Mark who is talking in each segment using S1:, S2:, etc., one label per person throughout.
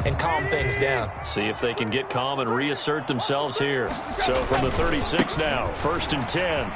S1: and calm things down.
S2: See if they can get calm and reassert themselves here. So from the 36 now, 1st and 10.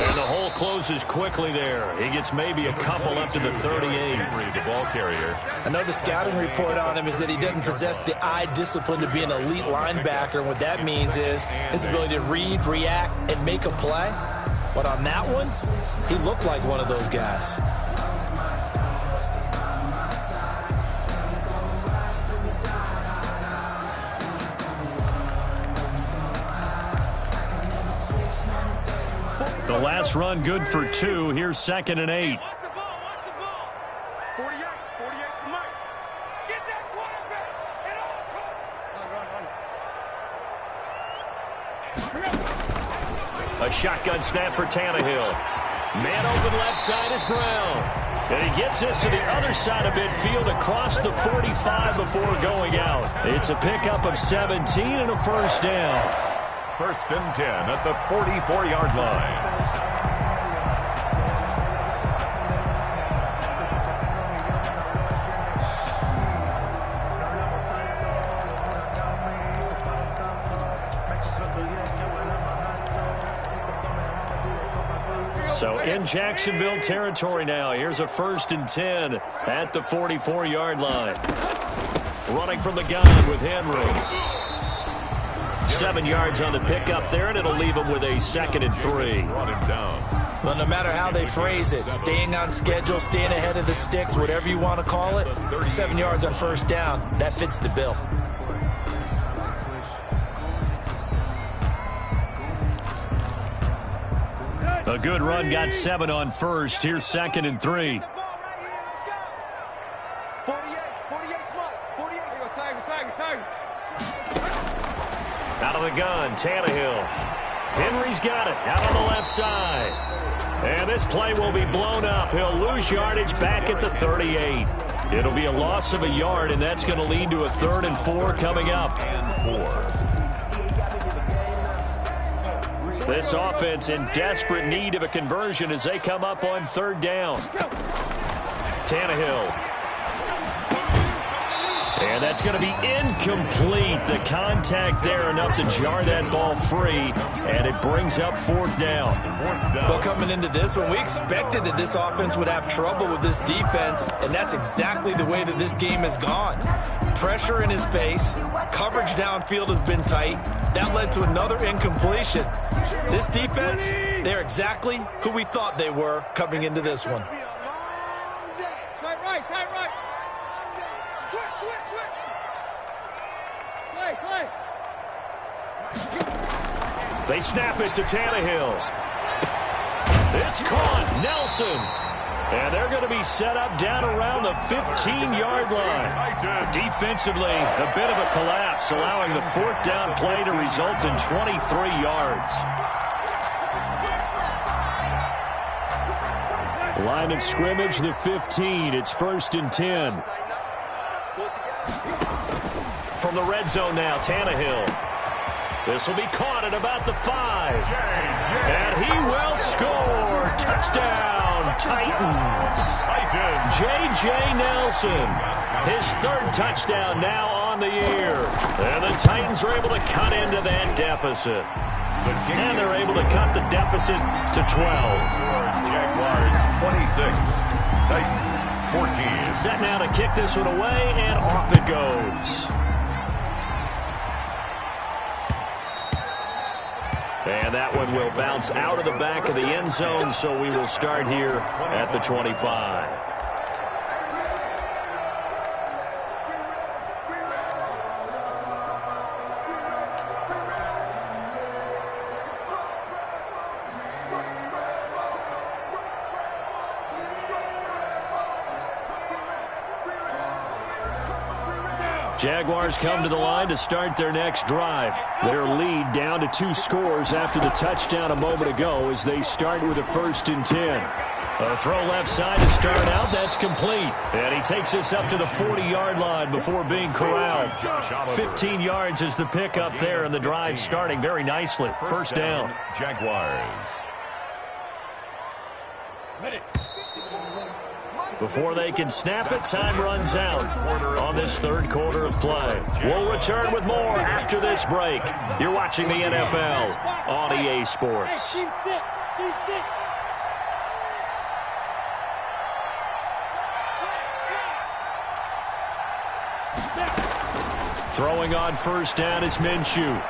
S2: And the hole closes quickly there. He gets maybe a couple up to the 38.
S3: The ball carrier.
S1: Another scouting report on him is that he doesn't possess the eye discipline to be an elite linebacker. And what that means is his ability to read, react, and make a play. But on that one, he looked like one of those guys.
S2: The last run good for 2. Here's 2nd and 8.
S4: Watch the ball. 48 for Mike. Get that quarterback. Get on.
S2: A shotgun snap for Tannehill. Man open left side is Brown. And he gets this to the other side of midfield across the 45 before going out. It's a pickup of 17 and a first down.
S3: 1st and 10 at the 44-yard line.
S2: So in Jacksonville territory now. Here's a 1st and 10 at the 44-yard line. Running from the gun with Henry. 7 yards on the pickup there, and it'll leave him with a 2nd and 3.
S3: Brought him down.
S1: Well, no matter how they phrase it, staying on schedule, staying ahead of the sticks, whatever you want to call it, 7 yards on 1st down, that fits the bill.
S2: A good run, got 7 on 1st. Here's 2nd and 3.
S4: 48.
S2: Out of the gun, Tannehill. Henry's got it, out on the left side. And this play will be blown up. He'll lose yardage back at the 38. It'll be a loss of a yard, and that's going to lead to a 3rd and 4 coming up. This offense in desperate need of a conversion as they come up on 3rd down. Tannehill. And that's going to be incomplete. The contact there enough to jar that ball free, and it brings up 4th down.
S1: Well, coming into this one, we expected that this offense would have trouble with this defense, and that's exactly the way that this game has gone. Pressure in his face, coverage downfield has been tight. That led to another incompletion. This defense, they're exactly who we thought they were coming into this one.
S4: Tight right. Switch. Play.
S2: They snap it to Tannehill. It's caught. Nelson. And they're going to be set up down around the 15-yard line. Defensively, a bit of a collapse, allowing the 4th down play to result in 23 yards. Line of scrimmage, the 15. It's 1st and 10. From the red zone now, Tannehill. This will be caught at about the 5. And he will score. Touchdown, Titans. J.J. Nelson. His 3rd touchdown now on the year. And the Titans are able to cut into that deficit. And they're able to cut the deficit to 12.
S3: Jaguars 26. Titans 14.
S2: Set now to kick this one away, and off it goes. And that one will bounce out of the back of the end zone, so we will start here at the 25. Jaguars come to the line to start their next drive. Their lead down to 2 scores after the touchdown a moment ago as they start with a 1st and 10. A throw left side to start out. That's complete. And he takes us up to the 40-yard line before being corralled. 15 yards is the pickup there, and the drive starting very nicely. 1st down.
S3: Jaguars.
S2: Before they can snap it, time runs out on this third quarter of play. We'll return with more after this break. You're watching the NFL on EA Sports.
S4: Team six.
S2: Throwing on first down is Minshew.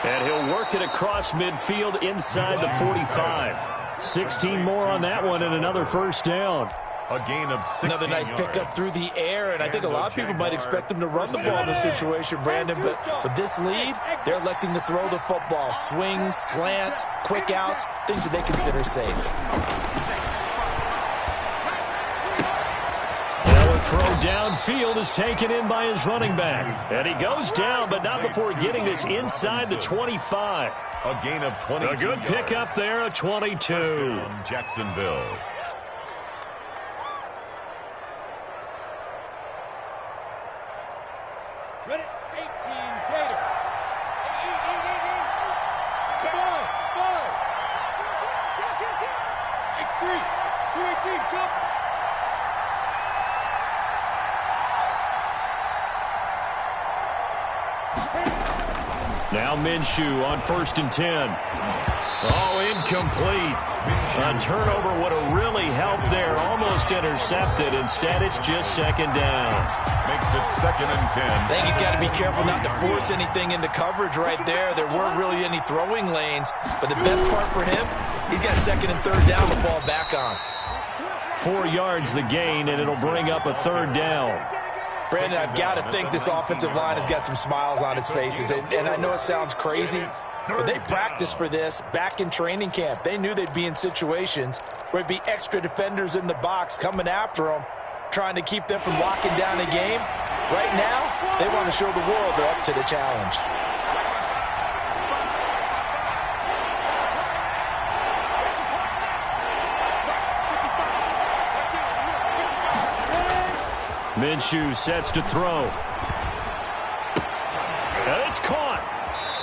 S2: And he'll work it across midfield inside the 45. 16 more on that one and another first down.
S3: A gain of 16
S1: Another nice pickup through the air, and I think a lot of people might expect them to run the ball in this situation, Brandon, but with this lead, they're electing to throw the football. Swings, slants, quick outs, things that they consider safe.
S2: Throw downfield is taken in by his running back. And he goes down, but not before getting this inside the 25.
S3: A gain of 22.
S2: A good pickup there, a 22.
S3: Jacksonville.
S4: Ready? 18 Gator. Come on, 5. 3, 218, jump.
S2: Now Minshew on 1st and 10. Oh, incomplete. A turnover would have really helped there. Almost intercepted. Instead, it's just second down.
S3: Makes it 2nd and 10.
S1: I think he's got to be careful not to force anything into coverage right there. There weren't really any throwing lanes, but the best part for him, he's got 2nd and 3rd down to fall back on.
S2: 4 yards the gain, and it'll bring up a 3rd down.
S1: Brandon, I've got to think this offensive line has got some smiles on its faces. And I know it sounds crazy, but they practiced for this back in training camp. They knew they'd be in situations where it'd be extra defenders in the box coming after them, trying to keep them from locking down a game. Right now, they want to show the world they're up to the challenge.
S2: Minshew sets to throw. And it's caught.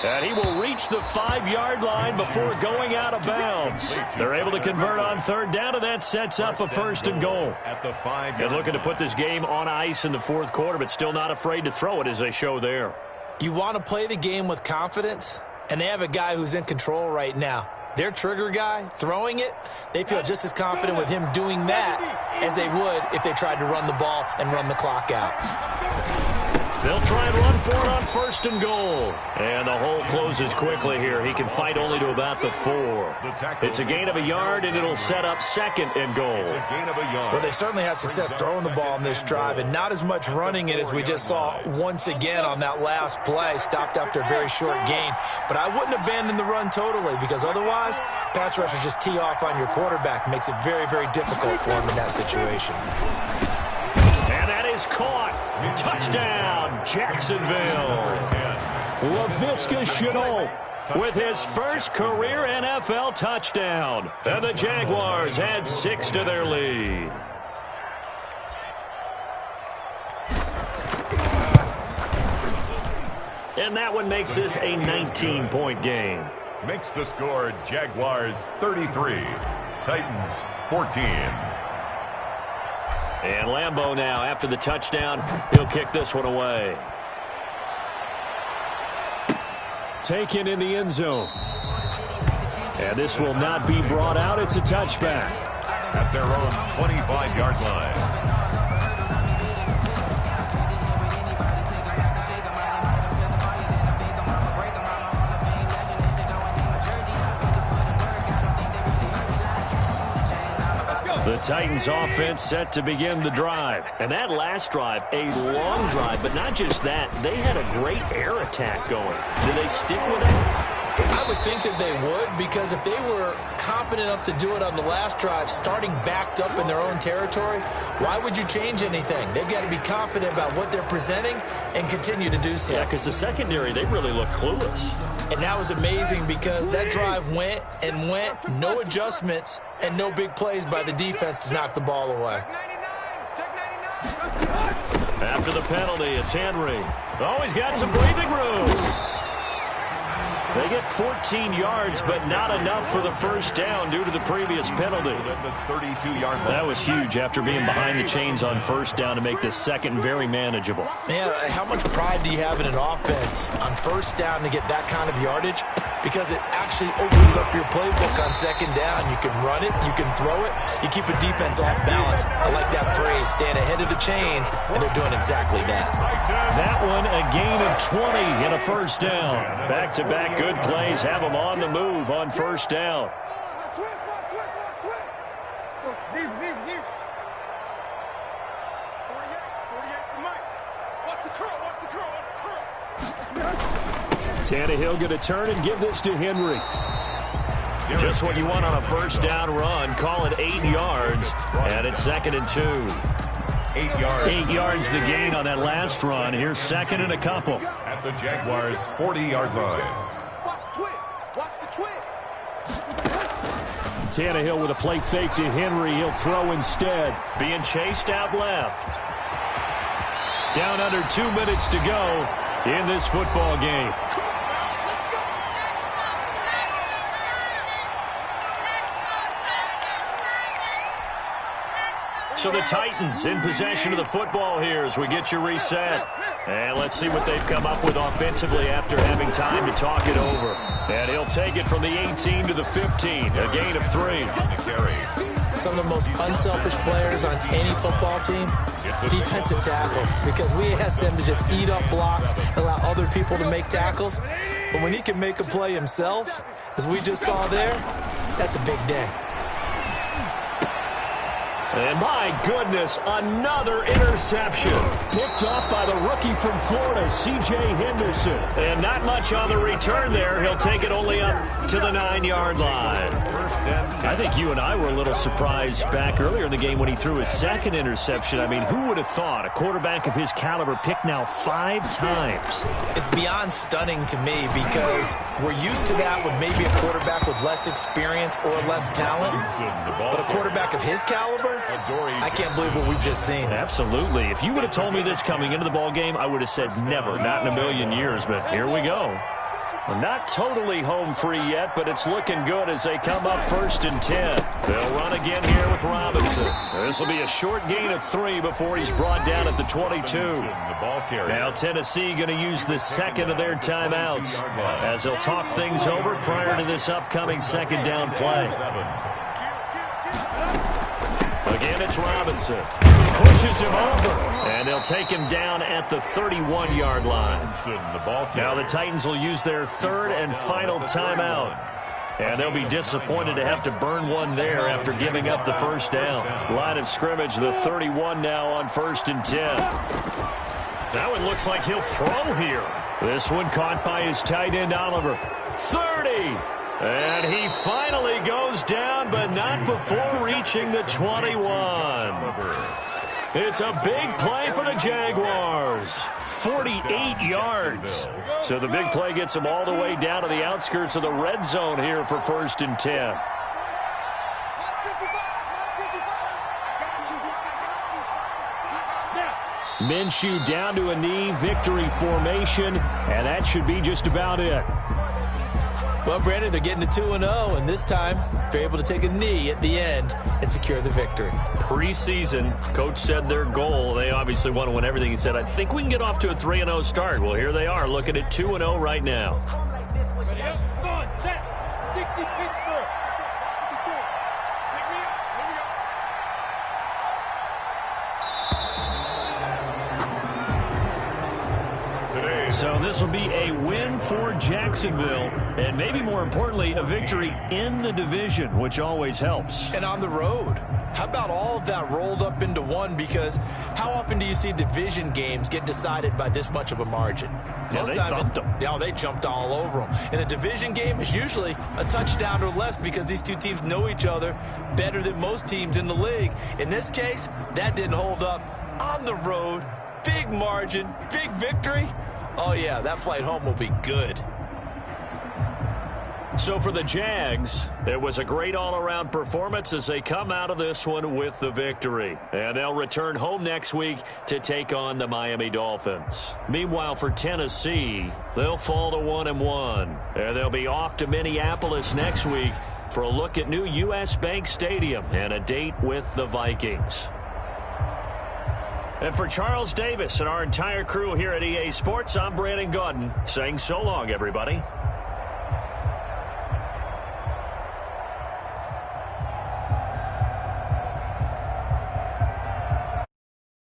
S2: And he will reach the 5-yard line before going out of bounds. They're able to convert on 3rd down, and that sets up a 1st and goal.
S3: At the 5-yard
S2: And looking to put this game on ice in the 4th quarter, but still not afraid to throw it as they show there.
S1: You want to play the game with confidence, and they have a guy who's in control right now. Their trigger guy, throwing it, they feel just as confident with him doing that as they would if they tried to run the ball and run the clock out.
S2: They'll try and run for it on 1st and goal. And the hole closes quickly here. He can fight only to about the 4. It's a gain of a yard, and it'll set up 2nd and goal.
S1: Well, they certainly had success throwing the ball on this drive, and not as much running it as we just saw once again on that last play. Stopped after a very short gain. But I wouldn't abandon the run totally, because otherwise, pass rushers just tee off on your quarterback. Makes it very, very difficult for him in that situation.
S2: And that is caught. Touchdown, Jacksonville. Laviska Shenault with his first career NFL touchdown. And the Jaguars add 6 to their lead. And that one makes this a 19-point game.
S3: Makes the score Jaguars 33, Titans 14.
S2: And Lambeau now, after the touchdown, he'll kick this one away. Taken in the end zone. And this will not be brought out. It's a touchback.
S3: At their own 25-yard line.
S2: The Titans offense set to begin the drive. And that last drive, a long drive, but not just that. They had a great air attack going. Do they stick with it?
S1: I would think that they would, because if they were competent enough to do it on the last drive, starting backed up in their own territory, why would you change anything? They've got to be confident about what they're presenting and continue to do so.
S2: Yeah, because the secondary, they really look clueless.
S1: And that was amazing because that drive went and went, no adjustments, and no big plays by the defense to knock the ball away.
S2: After the penalty, it's Henry. Oh, he's got some breathing room. They get 14 yards, but not enough for the first down due to the previous penalty. That was huge after being behind the chains on first down to make the second very manageable.
S1: Yeah, how much pride do you have in an offense on first down to get that kind of yardage? Because it actually opens up your playbook on second down. You can run it, you can throw it, you keep a defense off balance. I like that phrase, stand ahead of the chains, and they're doing exactly that.
S2: That one, a gain of 20 and a first down. Back-to-back good plays have them on the move on first down. Tannehill going to turn and give this to Henry. Just what you want on a first down run. Call it 8 yards, and it's 2nd and 2.
S3: 8 yards.
S2: 8 yards the gain on that last run. Here's 2nd and a couple.
S3: At the Jaguars' 40-yard line.
S4: Watch the twist. Watch the twist.
S2: Tannehill with a play fake to Henry. He'll throw instead. Being chased out left. Down under 2 minutes to go in this football game. So the Titans in possession of the football here as we get you reset. And let's see what they've come up with offensively after having time to talk it over. And he'll take it from the 18 to the 15, a gain of 3.
S1: Some of the most unselfish players on any football team, defensive tackles, because we ask them to just eat up blocks and allow other people to make tackles. But when he can make a play himself, as we just saw there, that's a big day.
S2: And my goodness, another interception. Picked up by the rookie from Florida, C.J. Henderson. And not much on the return there. He'll take it only up to the 9-yard line. I think you and I were a little surprised back earlier in the game when he threw his second interception. I mean, who would have thought a quarterback of his caliber picked now 5 times?
S1: It's beyond stunning to me because we're used to that with maybe a quarterback with less experience or less talent. But a quarterback of his caliber, I can't believe what we've just seen.
S2: Absolutely. If you would have told me this coming into the ball game, I would have said never, not in a million years. But here we go. Well, not totally home free yet, but it's looking good as they come up 1st and 10. They'll run again here with Robinson. This will be a short gain of 3 before he's brought down at the 22. Now Tennessee going to use the second of their timeouts as they'll talk things over prior to this upcoming second down play. Again, it's Robinson. Pushes him over. And they'll take him down at the 31-yard line. Now the Titans will use their 3rd and final timeout. And they'll be disappointed to have to burn one there after giving up the first down. Line of scrimmage, the 31 now on 1st and 10. That one looks like he'll throw here. This one caught by his tight end, Oliver. 30. And he finally goes down, but not before reaching the 21. It's a big play for the Jaguars. 48 yards. So the big play gets them all the way down to the outskirts of the red zone here for 1st and 10. Minshew down to a knee, victory formation, and that should be just about it.
S1: Well, Brandon, they're getting to 2-0, and this time they're able to take a knee at the end and secure the victory.
S2: Preseason, coach said their goal, they obviously want to win everything. He said, I think we can get off to a 3-0 start. Well, here they are, looking at 2-0 right now.
S4: Come on, set. 60 Pittsburgh.
S2: So this will be a win for Jacksonville, and maybe more importantly, a victory in the division, which always helps.
S1: And on the road. How about all of that rolled up into one? Because how often do you see division games get decided by this much of a margin?
S2: Yeah, they thumped them.
S1: Yeah, they jumped all over them. And a division game is usually a touchdown or less because these two teams know each other better than most teams in the league. In this case, that didn't hold up. On the road, big margin, big victory. Oh, yeah, that flight home will be good.
S2: So for the Jags, it was a great all-around performance as they come out of this one with the victory. And they'll return home next week to take on the Miami Dolphins. Meanwhile, for Tennessee, they'll fall to 1-1. And they'll be off to Minneapolis next week for a look at new U.S. Bank Stadium and a date with the Vikings. And for Charles Davis and our entire crew here at EA Sports, I'm Brandon Gaudin saying so long, everybody.